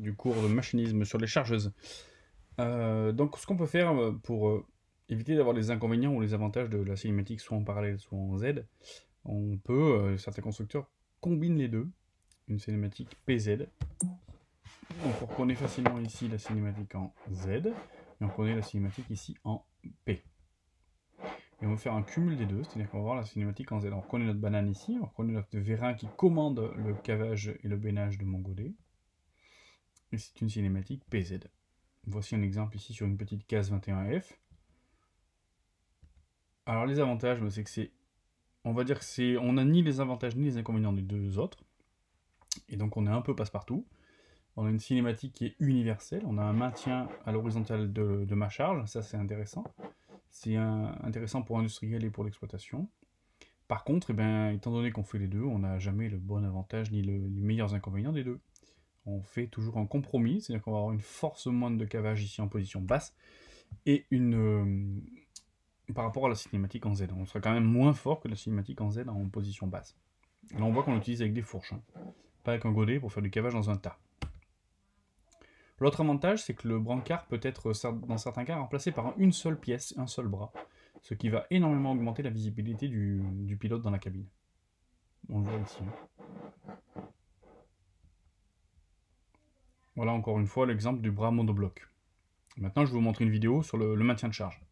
du cours de machinisme sur les chargeuses. Donc ce qu'on peut faire pour éviter d'avoir les inconvénients ou les avantages de la cinématique soit en parallèle soit en Z, on peut, certains constructeurs combinent les deux, une cinématique PZ. Donc on reconnaît facilement ici la cinématique en Z, et on reconnaît la cinématique ici en P. Et on va faire un cumul des deux, c'est-à-dire qu'on va voir la cinématique en Z. On reconnaît notre banane ici, on reconnaît notre vérin qui commande le cavage et le bénage de mon godet. Et c'est une cinématique PZ. Voici un exemple ici sur une petite case 21F. Alors les avantages, c'est que c'est... On va dire que c'est... On n'a ni les avantages ni les inconvénients des deux autres. Et donc on est un peu passe-partout. On a une cinématique qui est universelle. On a un maintien à l'horizontale de ma charge. Ça c'est intéressant. C'est intéressant pour l'industriel et pour l'exploitation. Par contre, étant donné qu'on fait les deux, on n'a jamais le bon avantage ni les meilleurs inconvénients des deux. On fait toujours un compromis, c'est-à-dire qu'on va avoir une force moindre de cavage ici en position basse, et par rapport à la cinématique en Z. On sera quand même moins fort que la cinématique en Z en position basse. Là on voit qu'on l'utilise avec des fourches, pas avec un godet pour faire du cavage dans un tas. L'autre avantage, c'est que le brancard peut être, dans certains cas, remplacé par une seule pièce, un seul bras, ce qui va énormément augmenter la visibilité du pilote dans la cabine. On le voit ici. Voilà encore une fois l'exemple du bras monobloc. Maintenant, je vais vous montrer une vidéo sur le maintien de charge.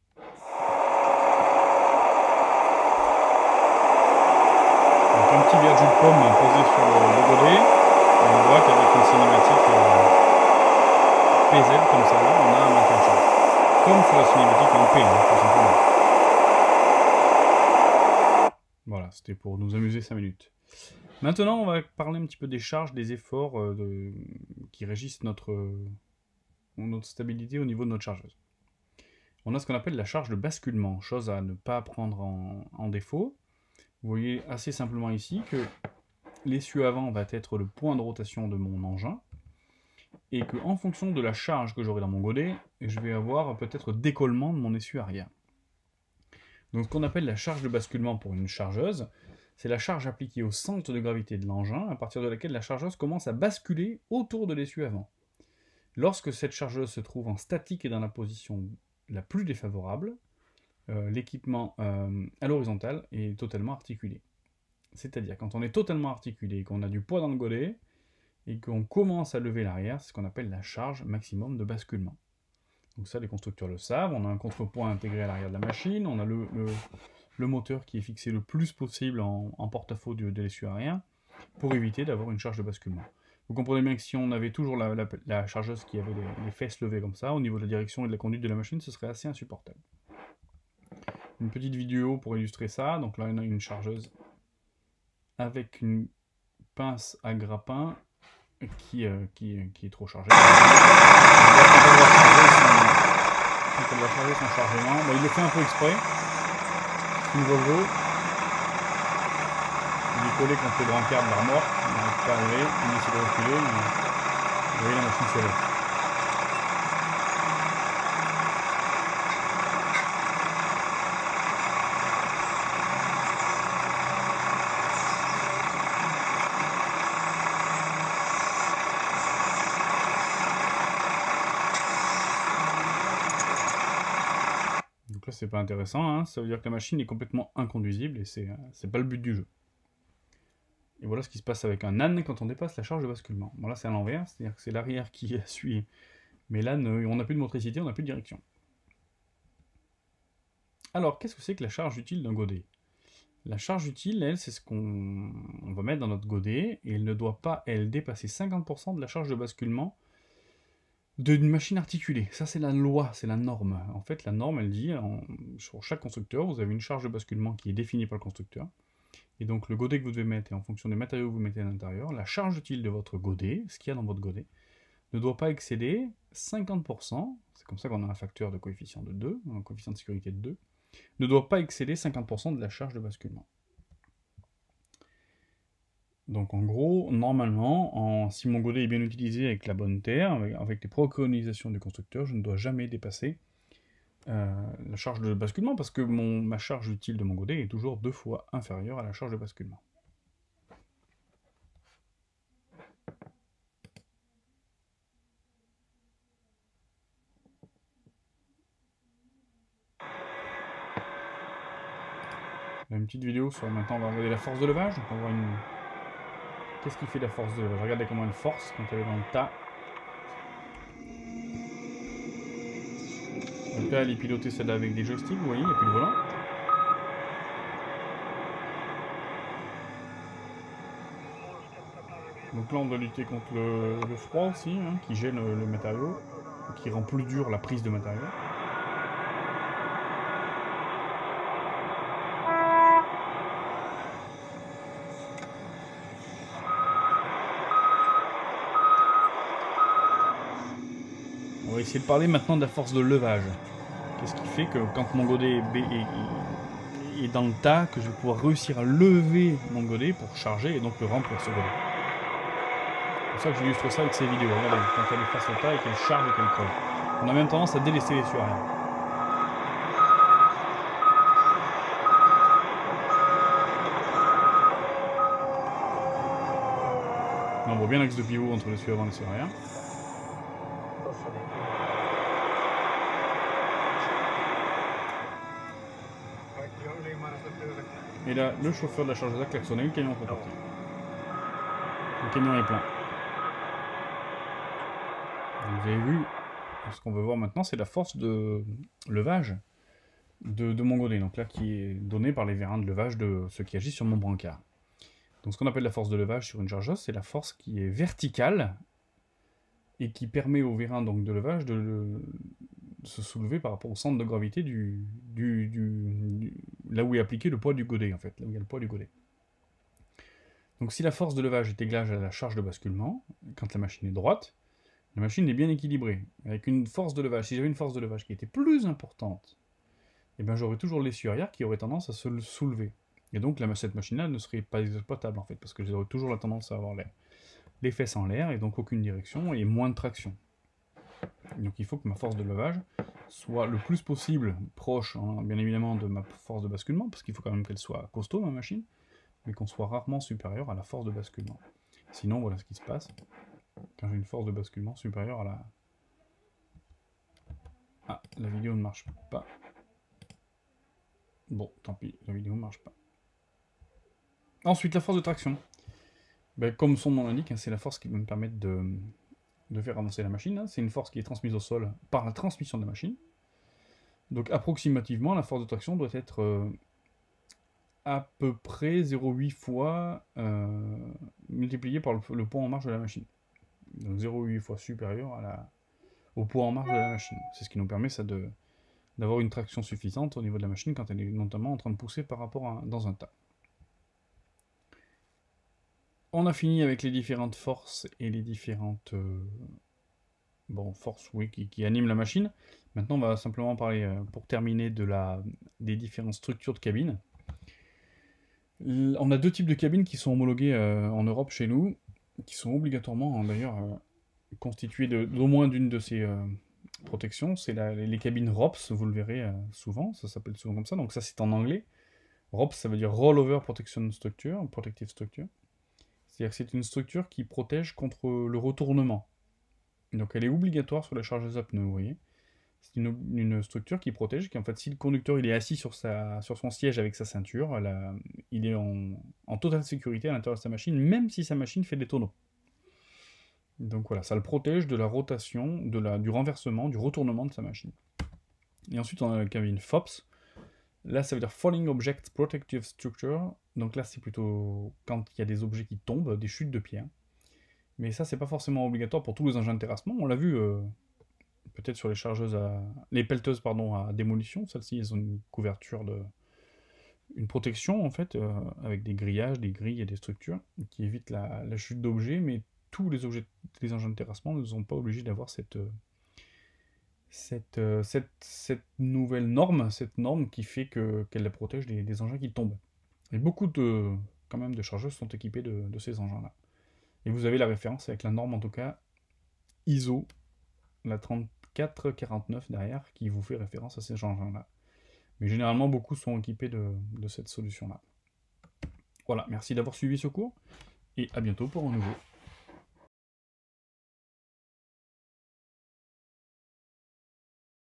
Donc un petit verre de jus de pomme posé sur le godet, et on voit qu'avec une cinématique PZ comme ça, là, on a un maintien de charge. Comme sur la cinématique en P, tout simplement. Voilà, c'était pour nous amuser 5 minutes. Maintenant, on va parler un petit peu des charges, des efforts qui régissent notre stabilité au niveau de notre chargeuse. On a ce qu'on appelle la charge de basculement, chose à ne pas prendre en défaut. Vous voyez assez simplement ici que l'essieu avant va être le point de rotation de mon engin, et qu'en fonction de la charge que j'aurai dans mon godet, je vais avoir peut-être décollement de mon essieu arrière. Donc ce qu'on appelle la charge de basculement pour une chargeuse, c'est la charge appliquée au centre de gravité de l'engin, à partir de laquelle la chargeuse commence à basculer autour de l'essieu avant. Lorsque cette chargeuse se trouve en statique et dans la position la plus défavorable, l'équipement à l'horizontale est totalement articulé. C'est-à-dire quand on est totalement articulé, qu'on a du poids dans le godet, et qu'on commence à lever l'arrière, c'est ce qu'on appelle la charge maximum de basculement. Donc ça, les constructeurs le savent, on a un contrepoint intégré à l'arrière de la machine, on a le moteur qui est fixé le plus possible en porte-à-faux de l'essieu arrière, pour éviter d'avoir une charge de basculement. Vous comprenez bien que si on avait toujours la chargeuse qui avait les fesses levées comme ça, au niveau de la direction et de la conduite de la machine, ce serait assez insupportable. Une petite vidéo pour illustrer ça, donc là on a une chargeuse avec une pince à grappin qui est trop chargée. Quand elle va charger son chargement, il le fait un peu exprès. C'est une Volvo. Il est collé contre le brancard de la remorque, il n'arrive pas à arriver, il essaie de reculer, mais vous voyez la machine s'élève. Donc là c'est pas intéressant, ça veut dire que la machine est complètement inconduisible et c'est pas le but du jeu. Et voilà ce qui se passe avec un âne quand on dépasse la charge de basculement. Bon là c'est à l'envers, c'est-à-dire que c'est l'arrière qui suit. Mais l'âne, on n'a plus de motricité, on n'a plus de direction. Alors qu'est-ce que c'est que la charge utile d'un godet? La charge utile, elle, c'est ce qu'on va mettre dans notre godet, et elle ne doit pas, elle, dépasser 50% de la charge de basculement d'une machine articulée. Ça c'est la loi, c'est la norme. En fait la norme elle dit, sur chaque constructeur, vous avez une charge de basculement qui est définie par le constructeur. Et donc le godet que vous devez mettre, et en fonction des matériaux que vous mettez à l'intérieur, la charge utile de votre godet, ce qu'il y a dans votre godet, ne doit pas excéder 50%, c'est comme ça qu'on a un facteur de coefficient de 2, un coefficient de sécurité de 2, ne doit pas excéder 50% de la charge de basculement. Donc en gros, normalement, si mon godet est bien utilisé avec la bonne terre, avec les préconisations du constructeur, je ne dois jamais dépasser la charge de basculement, parce que ma charge utile de mon godet est toujours 2 fois inférieure à la charge de basculement. Là, une petite vidéo sur maintenant, on va regarder la force de levage. Donc on va voir une... Qu'est-ce qui fait la force de levage? Regardez comment elle force quand elle est dans le tas. Donc là, elle est pilotée celle-là avec des joysticks, vous voyez, il n'y a plus de volant. Donc là, on doit lutter contre le froid aussi, hein, qui gêne le matériau, qui rend plus dur la prise de matériau. On va essayer de parler maintenant de la force de levage. Qu'est-ce qui fait que quand mon godet est dans le tas, que je vais pouvoir réussir à lever mon godet pour charger et donc le remplir ce godet. C'est pour ça que j'illustre ça avec ces vidéos. Regardez, quand elle est face au tas et qu'elle charge et qu'elle creuse. On a même tendance à délaisser les sueurs. On voit bien l'axe de pivot entre les sueurs avant et les sueurs arrière. Et là, le chauffeur de la chargeuse a klaxonné, le camion est parti. Le camion est plein. Vous avez vu, ce qu'on veut voir maintenant, c'est la force de levage de mon godet. Donc là, qui est donnée par les vérins de levage de ceux qui agissent sur mon brancard. Donc ce qu'on appelle la force de levage sur une chargeuse, c'est la force qui est verticale et qui permet au vérin donc, de levage de se soulever par rapport au centre de gravité là où est appliqué le poids du godet, en fait, là où il y a le poids du godet. Donc si la force de levage est égale à la charge de basculement, quand la machine est droite, la machine est bien équilibrée. Avec une force de levage, si j'avais une force de levage qui était plus importante, eh ben j'aurais toujours l'essieu arrière qui aurait tendance à se soulever. Et donc cette machine-là ne serait pas exploitable en fait, parce que j'aurais toujours la tendance à avoir les fesses en l'air, et donc aucune direction, et moins de traction. Donc il faut que ma force de levage soit le plus possible proche, hein, bien évidemment, de ma force de basculement, parce qu'il faut quand même qu'elle soit costaud, ma machine, mais qu'on soit rarement supérieur à la force de basculement. Sinon, voilà ce qui se passe quand j'ai une force de basculement supérieure à la... Ah, la vidéo ne marche pas. Bon, tant pis, la vidéo ne marche pas. Ensuite, la force de traction. Ben, comme son nom l'indique, hein, c'est la force qui va me permettre de faire avancer la machine. Hein. C'est une force qui est transmise au sol par la transmission de la machine. Donc approximativement, la force de traction doit être à peu près 0,8 fois multiplié par le poids en marche de la machine. Donc 0,8 fois supérieur au poids en marche de la machine. C'est ce qui nous permet ça d'avoir une traction suffisante au niveau de la machine quand elle est notamment en train de pousser par rapport dans un tas. On a fini avec les différentes forces et les différentes forces qui animent la machine. Maintenant, on va simplement parler, pour terminer, des différentes structures de cabine. On a deux types de cabines qui sont homologuées en Europe chez nous, qui sont obligatoirement d'ailleurs constituées d'au moins d'une de ces protections. C'est les cabines ROPS, vous le verrez souvent, ça s'appelle souvent comme ça, donc ça c'est en anglais. ROPS, ça veut dire Rollover Protection Structure, Protective Structure. C'est-à-dire que c'est une structure qui protège contre le retournement. Donc elle est obligatoire sur les chargeuses à pneus, vous voyez. C'est une structure qui protège, qui en fait, si le conducteur il est assis sur son siège avec sa ceinture, il est en totale sécurité à l'intérieur de sa machine, même si sa machine fait des tonneaux. Donc voilà, ça le protège de la rotation, du renversement, du retournement de sa machine. Et ensuite on a la cabine FOPS. Là ça veut dire Falling Object Protective Structure. Donc là c'est plutôt quand il y a des objets qui tombent, des chutes de pierre. Mais ça c'est pas forcément obligatoire pour tous les engins de terrassement. On l'a vu peut-être sur les pelleteuses à démolition. Celles-ci elles ont une couverture une protection en fait avec des grillages, des grilles et des structures qui évitent la chute d'objets, mais tous les engins de terrassement ne sont pas obligés d'avoir cette nouvelle norme, cette norme qui fait qu'elle la protège des engins qui tombent. Et beaucoup de chargeuses sont équipées de ces engins-là. Et vous avez la référence avec la norme en tout cas ISO, la 3449 derrière, qui vous fait référence à ces engins-là. Mais généralement, beaucoup sont équipés de cette solution-là. Voilà, merci d'avoir suivi ce cours, et à bientôt pour un nouveau.